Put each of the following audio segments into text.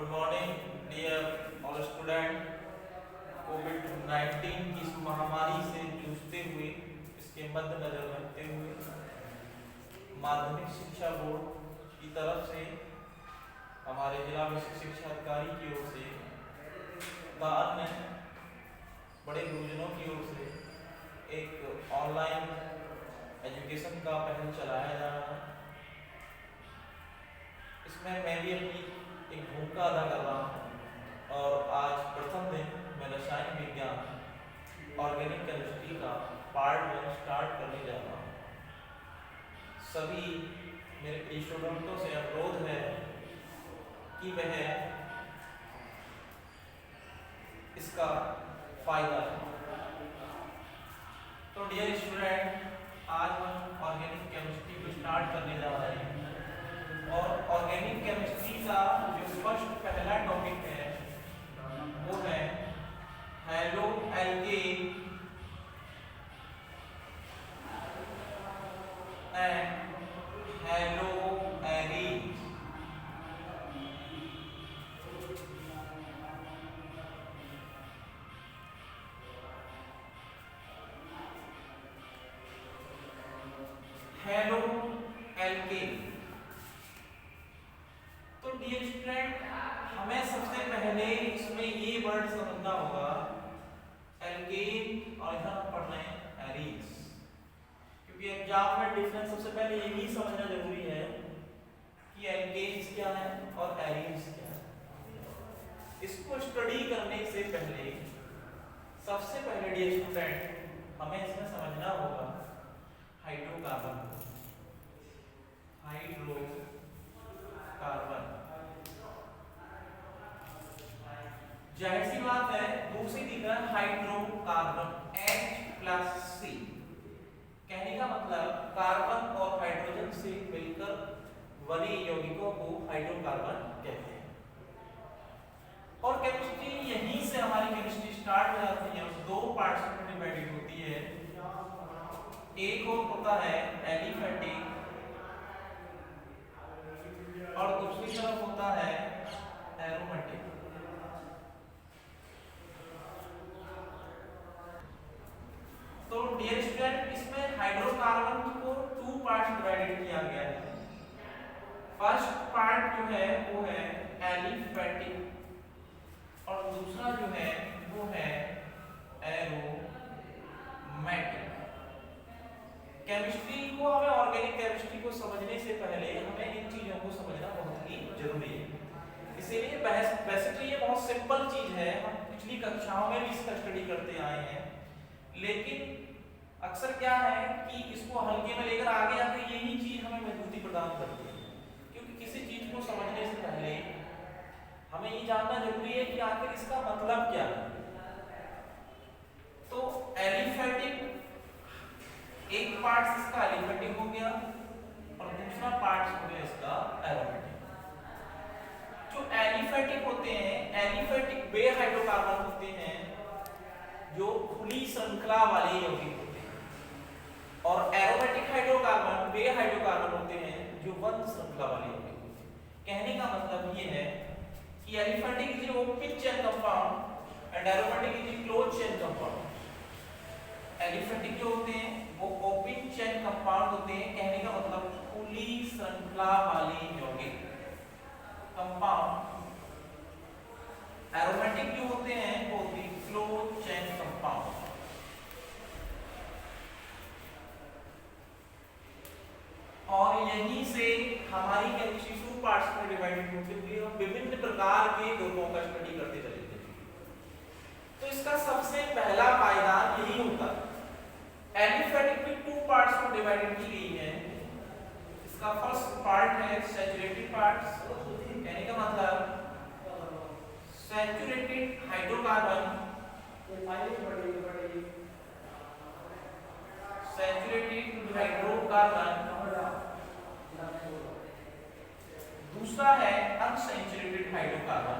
Good morning dear all student. कोविड-19 की इस महामारी से जूझते हुए इसके मद्देनजर रखते हुए माध्यमिक शिक्षा बोर्ड की तरफ से हमारे जिला विशिष्ट शिक्षा अधिकारी की ओर से तथा अन्य बड़े गुरुजनों की ओर से एक ऑनलाइन एजुकेशन का पहल चलाया जा रहा है। इसमें मैं भी अपनी एक भूमिका अदा कर रहा हूँ और आज प्रथम दिन मैं रसायन विज्ञान ऑर्गेनिक केमिस्ट्री का पार्ट 1 स्टार्ट करने जा रहा हूँ। सभी मेरे स्टूडेंटों से अनुरोध है कि वह इसका फायदा लें। तो डियर स्टूडेंट, आज हम ऑर्गेनिक केमिस्ट्री को स्टार्ट करने जा रहे हैं और ऑर्गेनिक केमिस्ट्री का जो फर्स्ट पहला टॉपिक है वो है haloalkane and haloarene. Haloalkane. तो डियर स्टूडेंट, हमें सबसे पहले इसमें ये वर्ड समझना होगा एल्केन और इधर हम पढ़ रहे हैं एरीन्स, क्योंकि एग्जाम में डिफरेंस सबसे पहले यही समझना जरूरी है कि एल्केन्स क्या है और एरीन्स क्या है। इसको स्टडी करने से पहले सबसे पहले डियर स्टूडेंट हमें इसमें समझना होगा हाइड्रोकार्बन। जाहिर सी बात है, दूसरी दिखा हाइड्रोकार्बन H+C। कहने का मतलब कार्बन और हाइड्रोजन से मिलकर बने यौगिकों को हाइड्रोकार्बन कहते हैं। और केमिस्ट्री यहीं से हमारी केमिस्ट्री स्टार्ट हो जाती है और दो पार्ट्स में डिवाइडेड होती है। एक होता है एलिफेटिक और दूसरी तरफ होता है एरोमेटिक। तो डियर स्टूडेंट, इसमें हाइड्रोकार्बन को 2 पार्ट्स डिवाइडेड किया गया है। फर्स्ट पार्ट जो है वो है एलिफेटिक और दूसरा जो है वो है एरोमेटिक। केमिस्ट्री को हमें ऑर्गेनिक केमिस्ट्री को समझने से पहले हमें इन चीजों को समझना बहुत ही जरूरी है। इसीलिए वैसे तो ये बहुत सिंपल चीज है, हम पिछली कक्षाओं में भी इसका स्टडी करते आए हैं, लेकिन अक्सर क्या है कि इसको हल्के में लेकर आगे आकर यही चीज हमें मजबूती प्रदान करती है। क्योंकि किसी चीज को समझने से पहले हमें ये जानना जरूरी है कि आखिर इसका मतलब क्या है। तो एलिफेटिक एक पार्ट इसका एलिफेटिक हो गया और दूसरा पार्ट हो गया इसका एरोमेटिक। जो एलिफेटिक होते हैं, एलिफेटिक वे हाइड्रोकार्बन होते हैं जो खुली श्रृंखला वाले यौगिक होते हैं और एरोमेटिक हाइड्रोकार्बन वे हाइड्रोकार्बन होते हैं जो बंद श्रृंखला वाले यौगिक होते हैं। कहने का मतलब ये है कि aliphatic is a open chain compound and aromatic is a close chain compound. Aliphatic जो होते हैं वो ओपन चेन कंपाउंड होते हैं, कहने का मतलब खुली श्रृंखला वाले यौगिक कंपाउंड। एरोमेटिक जो होते हैं वो होते हैं क्लोज चेन कंपाउंड। और यहीं से हमारी केमिस्ट्री 2 पार्ट्स में डिवाइडेड होती है और विभिन्न प्रकार के ग्रुपों का स्टडी करते चले थे। तो इसका सबसे पहला पायदान यही होता है। एलिफेटिक में 2 पार्ट्स में डिवाइडेड की गई है। इसका फर्स्ट पार्ट है सैचुरेटेड पार्ट्स, कहने का मतलब सैचुरेटेड हाइड्रोकार्बन, सैचुरेटेड हाइड्रोकार्बन। दूसरा है अनसैचुरेटेड हाइड्रोकार्बन।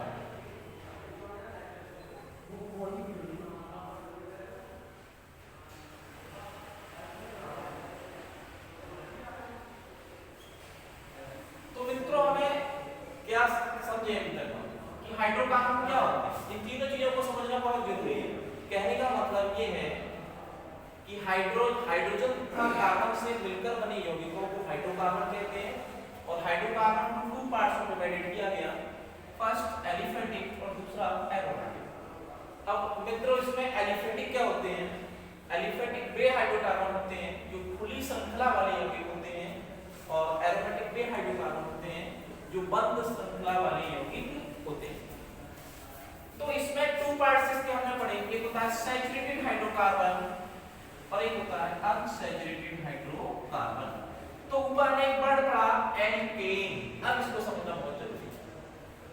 तो मित्रों, हमें क्या समझे अभी तक? हाइड्रोकार्बन क्या होते हैं? इन तीनों चीजों को समझना बहुत जरूरी है। कहने का मतलब ये है कि हाइड्रोजन तथा कार्बन से मिलकर बने यौगिकों को हाइड्रोकार्बन कहते हैं और हाइड्रोकार्बन को टू पार्ट्स में डिवाइड किया गया, फर्स्ट एलिफेटिक और दूसरा एरोमेटिक। अब मित्रों इसमें एलिफेटिक क्या होते हैं? एलिफेटिक वे हाइड्रोकार्बन होते हैं जो खुली श्रृंखला वाले यौगिक होते हैं और एरोमेटिक वे हाइड्रोकार्बन होते हैं जो बंद श्रृंखला वाले यौगिक होते हैं। तो इसमें टू पार्ट्स इसके हमने पढ़े, एक होता है सैचुरेटेड हाइड्रोकार्बन और एक होता है अनसैचुरेटेड हाइड्रोकार्बन। तो ऊपर ने एक वर्ड पढ़ा एल्केन, अब इसको समझना बहुत जरूरी है।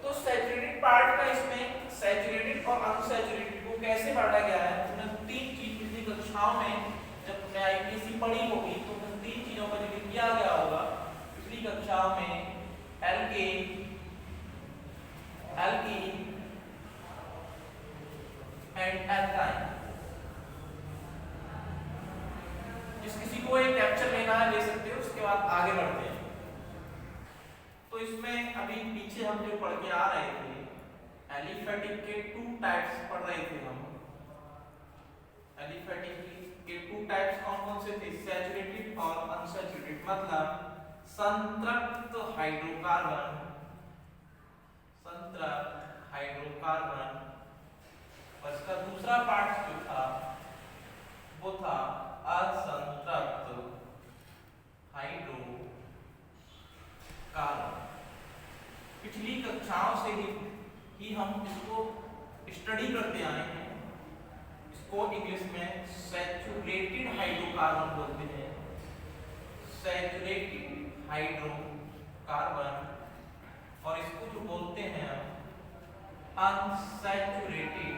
तो सैचुरेटेड पार्ट का इसमें सैचुरेटेड और अनसैचुरेटेड को कैसे बांटा गया है? हमने तीन चीज पिछली कक्षाओं में जब तुमने आईपीएससी पढ़ी होगी तो उन तीन चीजों का जिक्र किया गया होगा पिछली कक्षाओं में। Alkane, alkene and alkyne. जिस किसी को एक कैप्चर लेना है ले सकते हो, उसके बाद आगे बढ़ते हैं। तो इसमें अभी पीछे हम जो पढ़ के आ रहे थे एलिफेटिक के टू टाइप्स पढ़ रहे थे हम। एलिफेटिक के टू टाइप्स कौन कौन से थे? सैचुरेटेड और अनसैचुरेटेड, मतलब संतृप्त हाइड्रोकार्बन, संतृप्त हाइड्रोकार्बन और इसका दूसरा पार्ट जो था वो था असंतृप्त हाइड्रोकार्बन। पिछली कक्षाओं से ही हम इसको स्टडी करते आए हैं। इसको इंग्लिश में सैचुरेटेड हाइड्रोकार्बन बोलते हैं, सैचुरेटेड हाइड्रोकार्बन, और इसको जो बोलते हैं अनसैचुरेटेड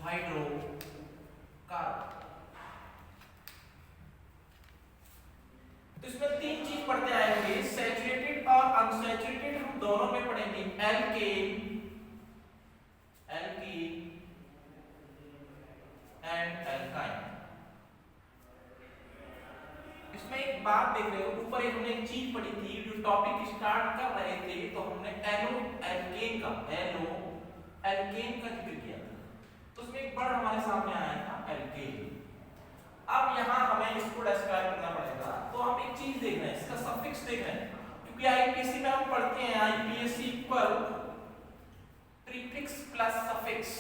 हाइड्रोकार्बन। तो इसमें तीन चीज पढ़ते आएंगे, सैचुरेटेड और अनसैचुरेटेड हम दोनों में पढ़ेंगे। Alkane, alkene and alkyne. इसमें एक बात देख रहे हो, ऊपर एक हमने एक चीज पढ़ी थी, जो टॉपिक स्टार्ट कर रहे थे तो हमने एलो एल्केन का जिक्र किया था। तो उसमें एक वर्ड हमारे सामने आया था एल्केन। अब यहाँ हमें इसको डिस्क्राइब करना पड़ेगा, तो हम एक चीज देख रहे हैं, इसका सफिक्स देख रहे हैं, क्योंकि आईपीएससी में हम पढ़ते हैं IPSC equal prefix plus suffix,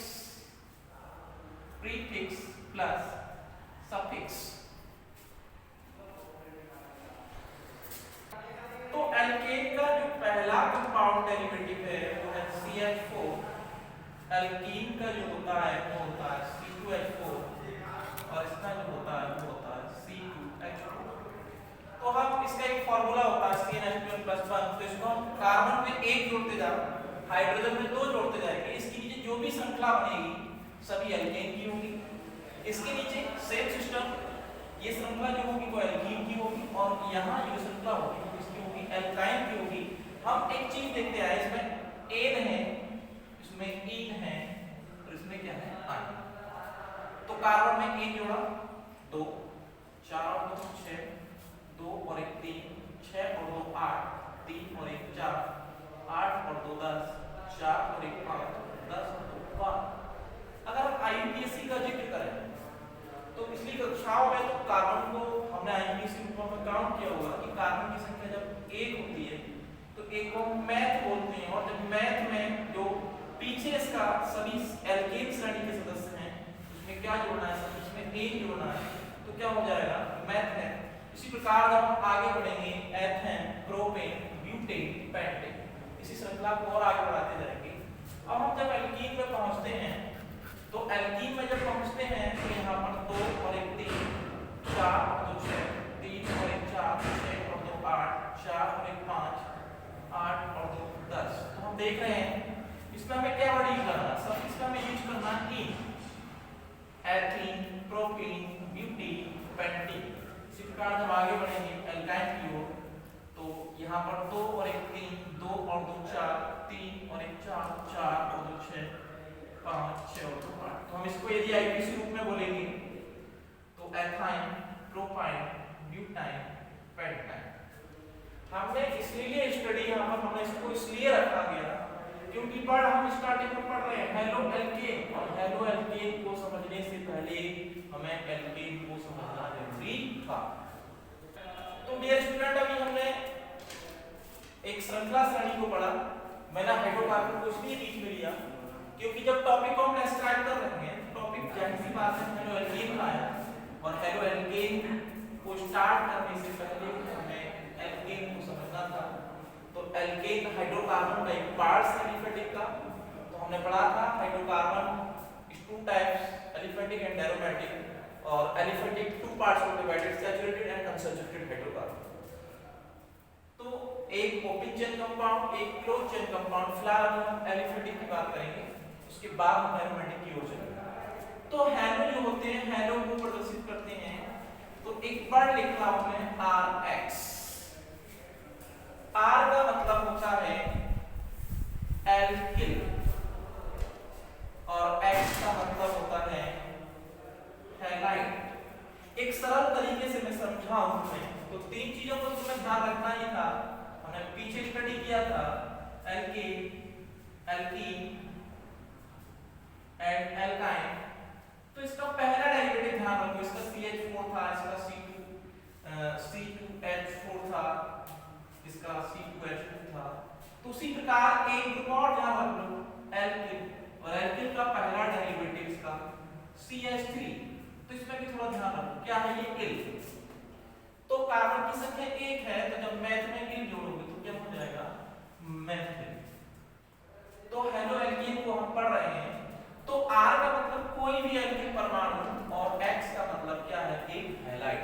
prefix plus suffix. तो एल्केन का जो पहला कंपाउंड डेरिवेटिव है वो है CH4, एल्कीन का जो होता है वो होता है C2H4 और इसका जो होता है वो होता है C2H4। तो हम इसका एक फार्मूला होता है CnH2n+1, तो इसको हम कार्बन में एक जोड़ते जाओ, हाइड्रोजन में दो जोड़ते जाएंगे, इसके नीचे जो भी श्रृंखला बनेगी सभी एल्केन की होगी। इसके नीचे सेम सिस्टम, ये श्रृंखला जो होगी वो एल्कीन की होगी और यहाँ जो श्रृंखला होगी वो किसकी होगी? एल्काइन की होगी। हम एक चीज देखते हैं, इसमें एन है, इसमें इन है और इसमें क्या है? आयन। तो कार्बन में एक जोड़ा 2, 4 और 2 6, 2 और 1 3, 6 और 2 8, 3 और 1 4, 8 और 2 10, 4 और 1 5, 10 और 2 12। अगर हम आईपीएससी का जिक्र करें तो पिछली कक्षाओं में तो कार्बन को हमने आईपीएससी रूप में काउंट किया होगा कि कार्बन की संख्या जब 1 होती है तो एक को मैथ बोलते हैं, और जब मैथ में जो पीछे इसका सभी एल्केन श्रेणी के सदस्य हैं उसमें क्या जोड़ना है? उसमें एक जोड़ना है, तो क्या हो जाएगा? मैथ है। इसी प्रकार जब हम आगे बढ़ेंगे एथेन, प्रोपेन, ब्यूटेन, पेंटेन, इसी श्रृंखला को और आगे बढ़ाते जाएंगे। अब हम जब एल्कीन में पहुंचते हैं तो एल्कीन में जब पहुंचते हैं तो यहाँ पर 2 और 1 3, 4 और 2 6, 3 और 1 4, 6 और 2 8, 4 और 1 5, 8 और 2 10। तो हम देख रहे हैं इसमें हमें क्या वर्ड यूज करना है? सब इसमें हमें यूज करना है इन, एथीन, प्रोपीन, ब्यूटीन, पेंटीन। इसी प्रकार जब आगे बढ़ेंगे एल्काइन की ओर तो यहाँ पर 2 और 1 3, 2 और 2 4, 3 और 1 4, 4 और 2 6, 5 6 और 2 8। तो हम इसको यदि आईपीसी रूप में बोलेंगे तो एथाइन, प्रोपाइन, ब्यूटाइन, पेंटाइन। हमने इसलिए स्टडी यहाँ पर हमने इसको इसलिए रखा गया क्योंकि वर्ड हम स्टार्टिंग में पढ़ रहे हैं हेलो एल्केन, और हेलो एल्केन को समझने से पहले हमें एल्केन को समझना जरूरी था। तो डियर स्टूडेंट, अभी हमने एक श्रृंखला श्रेणी को पढ़ा। मैंने हाइड्रोकार्बन को इसलिए बीच में लिया क्योंकि जब टॉपिक को हम डिस्क्राइब कर रहे हैं, टॉपिक जाहिर सी बात है हेलो एल्केन का आया, और हेलो एल्केन को स्टार्ट करने से पहले हमें एल्केन को समझना था। तो एल्केन हाइड्रोकार्बन का एक पार्ट्स एलिफेटिक का, तो हमने पढ़ा था hydrocarbon is two types, aliphatic and aromatic, और aliphatic two parts of divided saturated and unsaturated hydrocarbon. तो एक ओपन चेन कंपाउंड, एक क्लोज चेन कंपाउंड। फिलहाल हम एलिफेटिक की बात करेंगे, उसके बाद हम एरोमेटिक की ओर चलेंगे। तो हेलो जो होते हैं, हेलो को प्रदर्शित करते हैं। तो एक वर्ड लिख रहा हूं मैं आर एक्स। आर का मतलब होता है एल्किल और एक्स का मतलब होता है हैलाइड। एक सरल तरीके से मैं समझाऊं तुम्हें, तो तीन चीजों को तुम्हें ध्यान रखना ही था। हमने पीछे स्टडी किया था एल्केन, एल्कीन एंड एल्काइन। तो इसका पहला डेरिवेटिव ध्यान रखो, इसका CH4 था, इसका C2H4 था, इसका C2H2 था। तो उसी प्रकार एक ग्रुप और ध्यान रख लो, एल्किल, और एल्किल का पहला डेरिवेटिव इसका CH3। तो इसमें भी थोड़ा ध्यान रखो, क्या है ये इल। तो कार्बन की संख्या 1 है, तो जब मैथ में इल जोड़ोगे तो क्या हो जाएगा मैथिल। तो हेलो एल्कीन को हम पढ़ रहे हैं। तो R का मतलब कोई भी एल्किल परमाणु, और X का मतलब क्या है एक हैलाइड।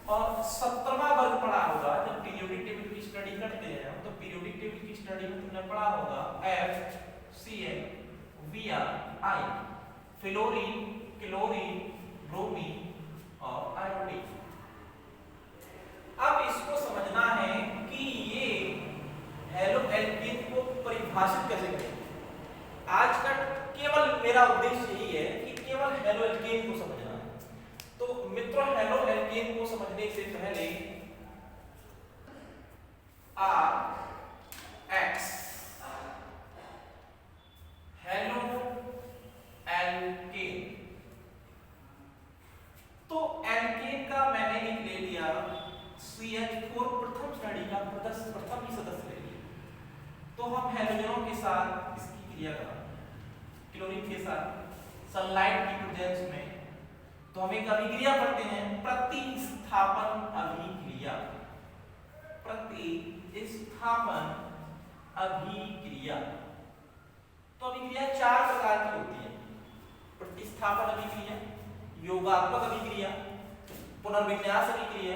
और 17वां वर्ग पढ़ा होगा जब पीरियोडिक टेबल की स्टडी करते हैं, तो पीरियोडिक टेबल की स्टडी में तुमने पढ़ा होगा FCl VrI, fluorine, chlorine, bromine और आयोडीन। अब इसको समझना है कि ये हेलो एल्कीन को परिभाषित कैसे करें। आज का केवल मेरा उद्देश्य यही है कि केवल हेलो एल्कीन को समझना है। तो मित्रों, हेलो एल्कीन को समझने से पहले RX हेलो एल्कीन। तो एल्कीन का मैंने एक ले लिया CH4, प्रथम श्रेणी का प्रथम ही सदस्य ले लिया। तो हम हैलोजनों के साथ इसकी क्रिया करें, क्लोरीन के साथ सनलाइट की प्रेजेंस में, तो हम एक अभिक्रिया पढ़ते हैं, प्रतिस्थापन अभिक्रिया। प्रतिस्थापन अभिक्रिया। तो अभिक्रिया 4 प्रकार की होती है, प्रतिस्थापन अभिक्रिया, योगात्मक अभिक्रिया, पुनर्विन्यास अभिक्रिया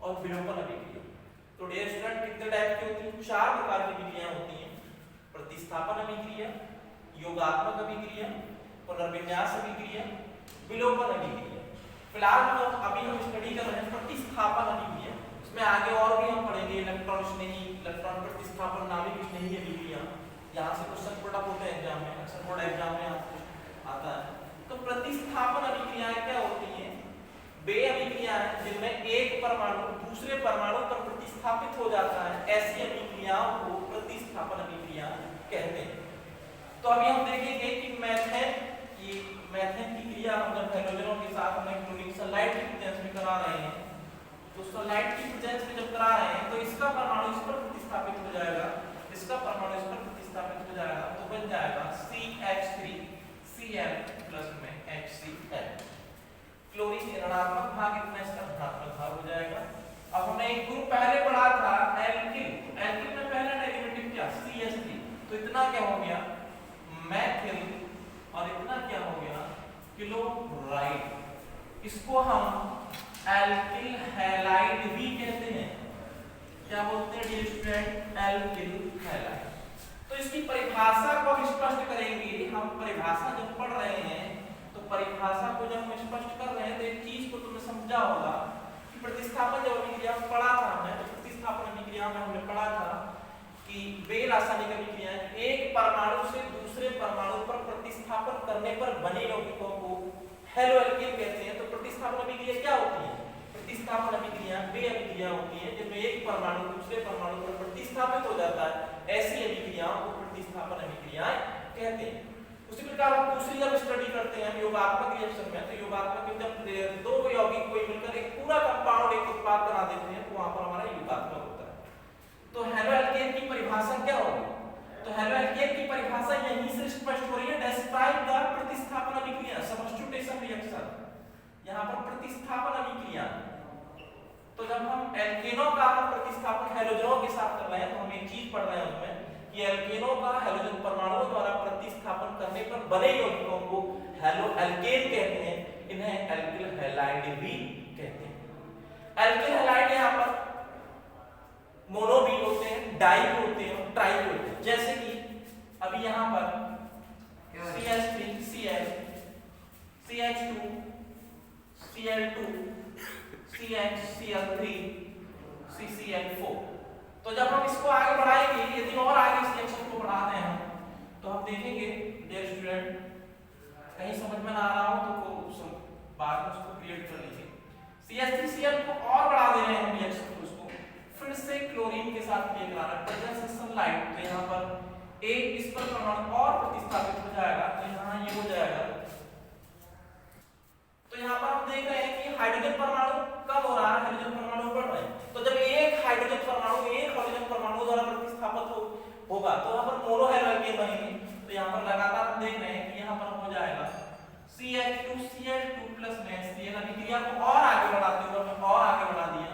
और विलोपन अभिक्रिया। तो डियर स्टूडेंट, कितने टाइप की होती हैं? 4 प्रकार की अभिक्रियाएं होती हैं, प्रतिस्थापन अभिक्रिया, योगात्मक अभिक्रिया, पुनर्विन्यास अभिक्रिया, विलोपन अभिक्रिया। फिलहाल अभी हम स्टडी कर रहे हैं प्रतिस्थापन अभिक्रिया। इसमें आगे और भी हम पढ़ेंगे इलेक्ट्रॉन स्नेही, इलेक्ट्रॉन प्रतिस्थापन नाभिक स्नेही अभिक्रिया। यहाँ से क्वेश्चन पुट अप होते हैं एग्जाम में, अक्सर बोर्ड एग्जाम में आता है। तो प्रतिस्थापन अभिक्रियाएं क्या होती हैं? वे अभिक्रियाएं जिनमें एक परमाणु दूसरे परमाणु पर प्रतिस्थापित हो जाता है, ऐसी अभिक्रियाओं को प्रतिस्थापन अभिक्रिया कहते हैं। तो अभी हम देखेंगे कि मैथेन की क्रिया हम जब हैलोजनों के साथ हमें क्लोरीन सनलाइट की प्रेजेंस में करा रहे हैं, तो सनलाइट की प्रेजेंस में जब करा रहे हैं तो इसका परमाणु इस पर प्रतिस्थापित हो जाएगा, इसका परमाणु इस पर प्रतिस्थापित हो जाएगा, तो बन जाएगा CH3Cl प्लस में HCl। क्लोरीन ऋणात्मक भाग इतना, इसका धनात्मक भाग हो जाएगा। अब हमने एक ग्रुप पहले पढ़ा था एल्किल, एल्किल में पहला डेरिवेटिव क्या CH3, तो इतना क्या हो गया मैथिल, और इतना क्या हो गया क्लोराइड। इसको हम एल्किल हैलाइड भी कहते हैं। क्या बोलते हैं डियर स्टूडेंट? Alkyl halide. तो इसकी परिभाषा को हम स्पष्ट करेंगे। हम परिभाषा जब पढ़ रहे हैं, तो परिभाषा को जब हम स्पष्ट कर रहे हैं, तो एक चीज को तुमने समझा होगा कि प्रतिस्थापन जब अभिक्रिया पढ़ा था हमने, तो प्रतिस्थापन अभिक्रिया में हमने पढ़ा था कि वे रासायनिक अभिक्रियाएं एक परमाणु से दूसरे परमाणु पर प्रतिस्थापन करने पर बने यौगिकों को हेलो एल्कीन कहते हैं। तो प्रतिस्थापन अभिक्रिया क्या होती है? प्रतिस्थापन अभिक्रिया वे अभिक्रिया होती है जिनमें एक परमाणु दूसरे परमाणु पर प्रतिस्थापित हो जाता है, ऐसी अभिक्रियाओं को प्रतिस्थापन प्रकार हम दूसरी जब स्टडी करते हैं योगात्मक रिएक्शन में, तो योगात्मक में जब दो यौगिक कोई मिलकर एक पूरा कंपाउंड एक उत्पाद बना देते हैं तो वहां पर हमारा योगात्मक होता है। तो हेलोएल्केन की परिभाषा क्या होगी? तो हेलोएल्केन की परिभाषा यहीं से स्पष्ट हो रही है, डिस्क्राइब द प्रतिस्थापन अभिक्रिया, सबस्टिट्यूशन रिएक्शन। यहां पर प्रतिस्थापन अभिक्रिया, तो जब हम एल्केनों का प्रतिस्थापन हैलोजनों के साथ कर रहे हैं तो हम एक चीज पढ़ रहे हैं उसमें कि एल्केनों का हैलोजन परमाणुओं द्वारा प्रतिस्थापन करने पर बने यौगिकों को हेलोएल्केन कहते हैं, इन्हें एल्किल हैलाइड भी कहते हैं। एल्किल हैलाइड यहां पर मोनो भी होते हैं, डाई भी होते हैं और ट्राई भी होते हैं। जैसे कि अभी यहां पर CH3 Cl, CH2 Cl2 CH Cl3 CCl4। तो जब हम इसको आगे बढ़ाएंगे, यदि और आगे इस रिएक्शन को बढ़ाते हैं तो हम देखेंगे डियर स्टूडेंट, कहीं समझ में ना आ रहा हो तो बाद में उसको क्रिएट कर लीजिए। CH3Cl को और बढ़ा दे रहे हैं हम रिएक्शन को, उसको फिर से क्लोरीन के साथ क्रिया करा रहे हैं, प्रेजेंस ऑफ सनलाइट। तो यहाँ पर एक इस पर परमाणु और प्रतिस्थापित हो जाएगा, तो यहाँ ये हो जाएगा। तो यहाँ पर हम देख रहे हैं कि हाइड्रोजन परमाणु कम हो रहा है, हाइड्रोजन परमाणु बढ़ रहे हैं। तो जब एक हाइड्रोजन परमाणु द्वारा प्रतिस्थापित होगा तो यहाँ पर मोनो हेलोएल्केन बनेंगे। तो यहाँ पर लगातार हम देख रहे हैं कि यहाँ पर हो जाएगा CH2Cl2 प्लस में Cl, अभिक्रिया को और आगे बढ़ाते हुए हमने और आगे बढ़ा दिया,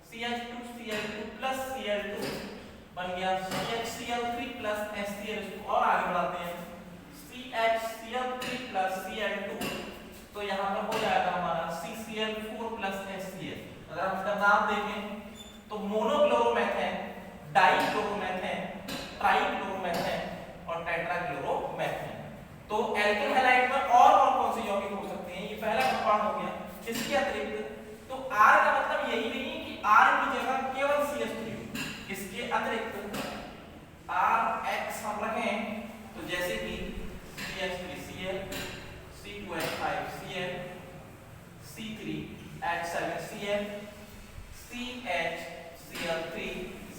CH2Cl2 प्लस Cl2 बन गया CHCl3 प्लस HCl, इसको और आगे बढ़ाते हैं CHCl3 प्लस Cl2, तो यहाँ पर हो जाएगा हमारा CCl4 प्लस HCl। अगर हम इसका नाम देखें तो मोनोक्लोरोमेथेन, डाइक्लोरोमेथेन, ट्राइक्लोरोमेथेन और टेट्राक्लोरोमेथेन। तो एल्किल हैलाइड में और कौन से यौगिक हो सकते हैं? ये पहला कंपाउंड हो गया। इसके अतिरिक्त तो R का मतलब यही नहीं कि R की जगह केवल CH3, इसके अतिरिक्त RX हम रखें तो जैसे कि CH3Cl, C2H5Cl, C3H7Cl, CHCl3,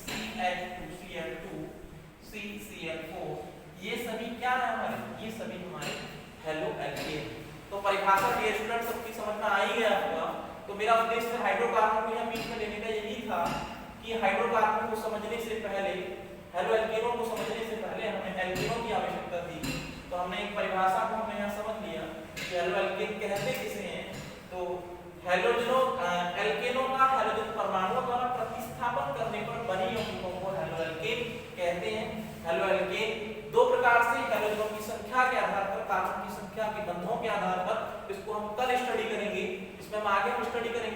CH2Cl2, CCl4, ये सभी क्या है हमारे? ये सभी हमारे हेलोएल्केन। तो परिभाषा डियर स्टूडेंट सबकी समझ में आ ही गया होगा। तो मेरा उद्देश्य हाइड्रोकार्बन को यहाँ बीच में लेने का यही था कि हाइड्रोकार्बन को समझने से पहले, हेलोएल्केनों को समझने से पहले हमें एल्केनों की आवश्यकता थी। तो हमने एक परिभाषा को हमने यहाँ समझ लिया कि हेलोएल्केन कहते किसे हैं। तो हेलोजनों एल्केनों का हैलोजन परमाणुओं द्वारा प्रतिस्थापन करने पर बने यौगिकों को हेलोएल्केन कहते हैं। हेलोएल्केन दो प्रकार से, हैलोजनों की संख्या के आधार पर, कार्बन की संख्या के बंधों के आधार पर, इसको हम कल स्टडी करेंगे। इसमें हम आगे हम स्टडी करेंगे